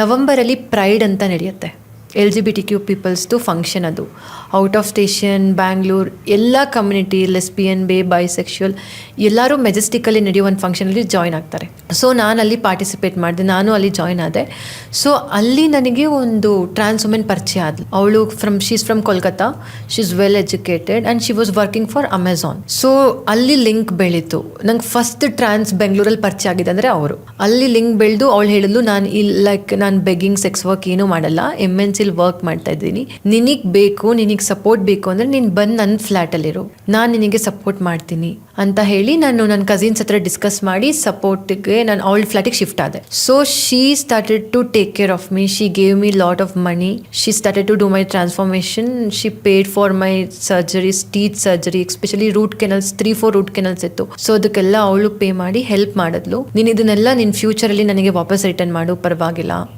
ನವಂಬರಲ್ಲಿ pride ಅಂತ ನಡೆಯುತ್ತೆ. LGBTQ ಪೀಪಲ್ಸ್ದು function ಅದು. ಔಟ್ ಆಫ್ ಸ್ಟೇಷನ್, ಬ್ಯಾಂಗ್ಳೂರ್ ಎಲ್ಲ ಕಮ್ಯುನಿಟಿ, ಲೆಸ್ಬಿಯನ್, ಬೈಸೆಕ್ಷುವಲ್ ಎಲ್ಲರೂ ಮೆಜೆಸ್ಟಿಕಲ್ಲಿ ನಡೆಯೋ ಒಂದು ಫಂಕ್ಷನಲ್ಲಿ ಜಾಯ್ನ್ ಆಗ್ತಾರೆ. ಸೊ ನಾನು ಅಲ್ಲಿ ಪಾರ್ಟಿಸಿಪೇಟ್ ಮಾಡಿದೆ, ನಾನು ಅಲ್ಲಿ ಜಾಯ್ನ್ ಆದೆ. ಸೊ ಅಲ್ಲಿ ನನಗೆ ಒಂದು ಟ್ರಾನ್ಸ್ ವುಮೆನ್ ಪರಿಚಯ ಆದ್ಲು. ಅವಳು she's from Kolkata, she is well educated and she was working for Amazon. So ಅಲ್ಲಿ ಲಿಂಕ್ ಬೆಳೀತು. ನಂಗೆ ಫಸ್ಟ್ ಟ್ರಾನ್ಸ್ ಬೆಂಗಳೂರಲ್ಲಿ ಪರಿಚಯ ಆಗಿದೆ ಅಂದರೆ ಅವರು. ಅಲ್ಲಿ ಲಿಂಕ್ ಬೆಳೆದು ಅವಳು ಹೇಳಿದ್ಲು, ನಾನು ಬೆಗ್ಗಿಂಗ್ ಸೆಕ್ಸ್ ವರ್ಕ್ ಏನೂ ಮಾಡಲ್ಲ, MNC ವರ್ಕ್ ಮಾಡ್ತಾ ಇದ್ದೀನಿ, ನಿನಗೆ ಬೇಕು, ನಿನಗೆ ಸಪೋರ್ಟ್ ಬೇಕು ಅಂದರೆ ನೀನು ಬಂದು ನನ್ನ ಫ್ಲ್ಯಾಟಲ್ಲಿರು, ನಾನು ನಿನಗೆ ಸಪೋರ್ಟ್ ಮಾಡ್ತೀನಿ ಅಂತ ಹೇಳಿ ನಾನು ನನ್ನ ಕಸಿನ್ಸ್ ಹತ್ರ ಡಿಸ್ಕಸ್ ಮಾಡಿ ಸಪೋರ್ಟಿಗೆ ನಾನು ಅವಳ ಫ್ಲ್ಯಾಟಿಗೆ ಶಿಫ್ಟ್ ಆದೆ. So she started to take care of me, she gave me lot of money, she started to do my transformation, she paid for my surgeries, teeth surgery, especially root canals, 3-4 root canals ಇತ್ತು. So ಅದಕ್ಕೆಲ್ಲ ಅವಳು pay ಮಾಡಿ help ಮಾಡಿದ್ಲು. ನೀನು ಇದನ್ನೆಲ್ಲ ನಿನ್ನ ಫ್ಯೂಚರಲ್ಲಿ ನನಗೆ ವಾಪಸ್ ರಿಟರ್ನ್ ಮಾಡು, ಪರವಾಗಿಲ್ಲ.